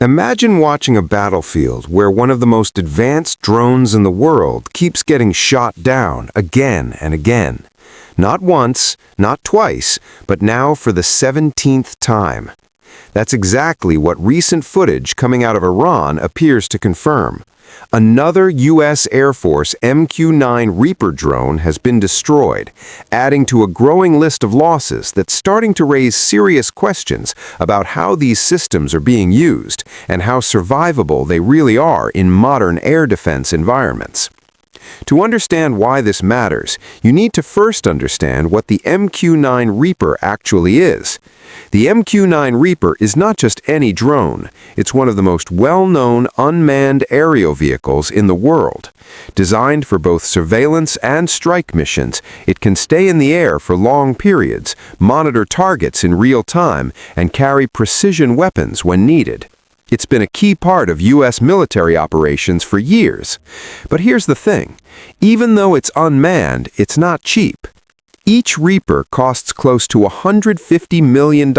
Imagine watching a battlefield where one of the most advanced drones in the world keeps getting shot down again and again. Not once, not twice, but now for the 17th time. That's exactly what recent footage coming out of Iran appears to confirm. Another U.S. Air Force MQ-9 Reaper drone has been destroyed, adding to a growing list of losses that's starting to raise serious questions about how these systems are being used and how survivable they really are in modern air defense environments. To understand why this matters, you need to first understand what the MQ-9 Reaper actually is. The MQ-9 Reaper is not just any drone. It's one of the most well-known unmanned aerial vehicles in the world. Designed for both surveillance and strike missions, it can stay in the air for long periods, monitor targets in real time, and carry precision weapons when needed. It's been a key part of U.S. military operations for years. But here's the thing. Even though it's unmanned, it's not cheap. Each Reaper costs close to $150 million,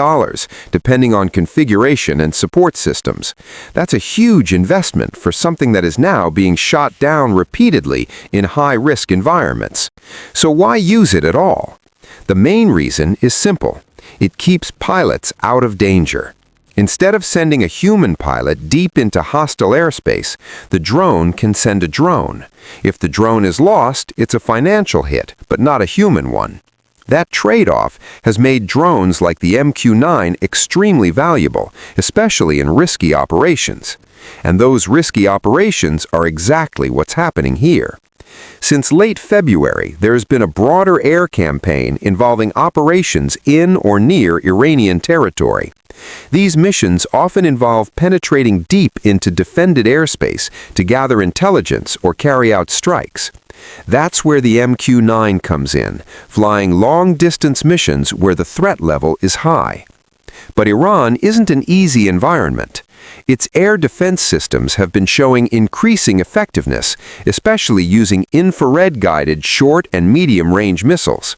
depending on configuration and support systems. That's a huge investment for something that is now being shot down repeatedly in high-risk environments. So why use it at all? The main reason is simple. It keeps pilots out of danger. Instead of sending a human pilot deep into hostile airspace, the drone can send a drone. If the drone is lost, it's a financial hit, but not a human one. That trade-off has made drones like the MQ-9 extremely valuable, especially in risky operations. And those risky operations are exactly what's happening here. Since late February, there has been a broader air campaign involving operations in or near Iranian territory. These missions often involve penetrating deep into defended airspace to gather intelligence or carry out strikes. That's where the MQ-9 comes in, flying long-distance missions where the threat level is high. But Iran isn't an easy environment. Its air defense systems have been showing increasing effectiveness, especially using infrared-guided short and medium-range missiles.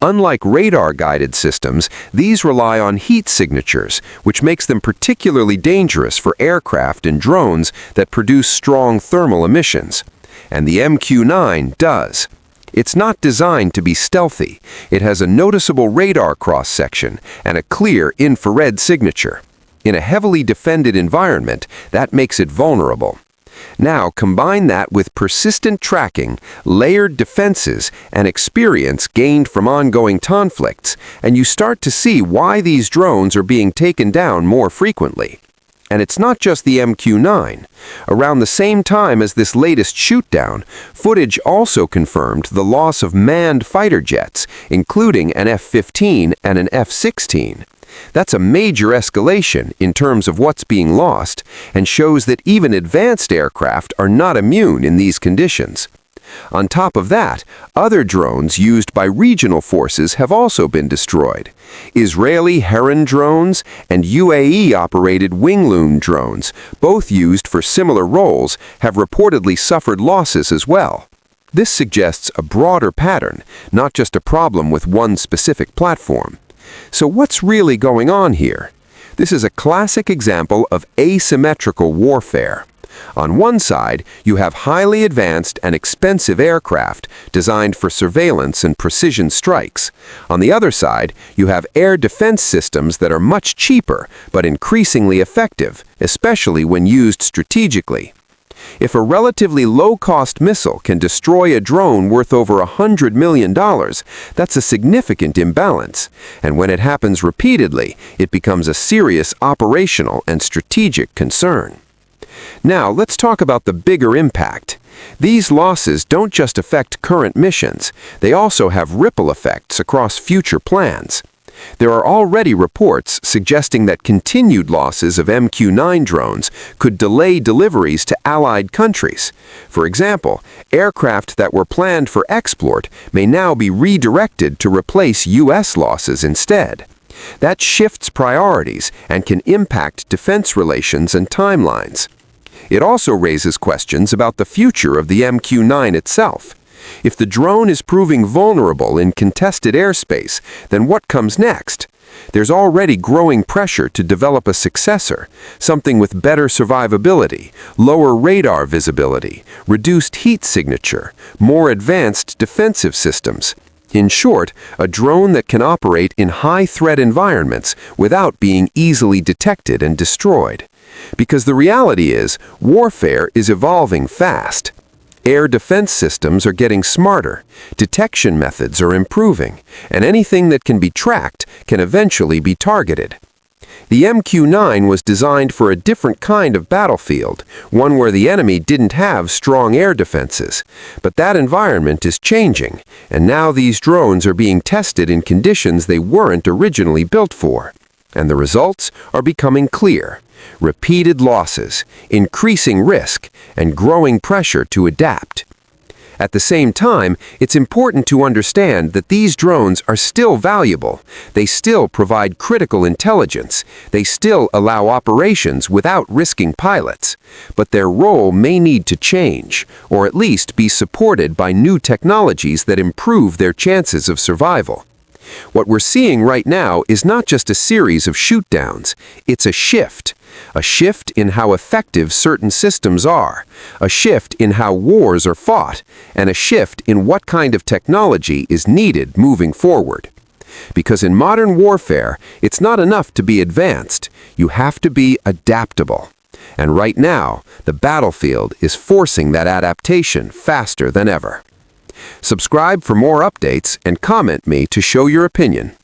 Unlike radar-guided systems, these rely on heat signatures, which makes them particularly dangerous for aircraft and drones that produce strong thermal emissions. And the MQ-9 does. It's not designed to be stealthy. It has a noticeable radar cross-section and a clear infrared signature. In a heavily defended environment, that makes it vulnerable. Now, combine that with persistent tracking, layered defenses, and experience gained from ongoing conflicts, and you start to see why these drones are being taken down more frequently. And it's not just the MQ-9. Around the same time as this latest shootdown, footage also confirmed the loss of manned fighter jets, including an F-15 and an F-16. That's a major escalation in terms of what's being lost, and shows that even advanced aircraft are not immune in these conditions. On top of that, other drones used by regional forces have also been destroyed. Israeli Heron drones and UAE-operated Wingloon drones, both used for similar roles, have reportedly suffered losses as well. This suggests a broader pattern, not just a problem with one specific platform. So what's really going on here? This is a classic example of asymmetrical warfare. On one side, you have highly advanced and expensive aircraft designed for surveillance and precision strikes. On the other side, you have air defense systems that are much cheaper but increasingly effective, especially when used strategically. If a relatively low-cost missile can destroy a drone worth over $100 million, that's a significant imbalance. And when it happens repeatedly, it becomes a serious operational and strategic concern. Now, let's talk about the bigger impact. These losses don't just affect current missions, they also have ripple effects across future plans. There are already reports suggesting that continued losses of MQ-9 drones could delay deliveries to allied countries. For example, aircraft that were planned for export may now be redirected to replace U.S. losses instead. That shifts priorities and can impact defense relations and timelines. It also raises questions about the future of the MQ-9 itself. If the drone is proving vulnerable in contested airspace, then what comes next? There's already growing pressure to develop a successor, something with better survivability, lower radar visibility, reduced heat signature, more advanced defensive systems. In short, a drone that can operate in high-threat environments without being easily detected and destroyed. Because the reality is, warfare is evolving fast. Air defense systems are getting smarter, detection methods are improving, and anything that can be tracked can eventually be targeted. The MQ-9 was designed for a different kind of battlefield, one where the enemy didn't have strong air defenses. But that environment is changing, and now these drones are being tested in conditions they weren't originally built for. And the results are becoming clear. Repeated losses, increasing risk, and growing pressure to adapt. At the same time, it's important to understand that these drones are still valuable. They still provide critical intelligence. They still allow operations without risking pilots. But their role may need to change, or at least be supported by new technologies that improve their chances of survival. What we're seeing right now is not just a series of shootdowns, it's a shift. A shift in how effective certain systems are, a shift in how wars are fought, and a shift in what kind of technology is needed moving forward. Because in modern warfare, it's not enough to be advanced, you have to be adaptable. And right now, the battlefield is forcing that adaptation faster than ever. Subscribe for more updates and comment me to show your opinion.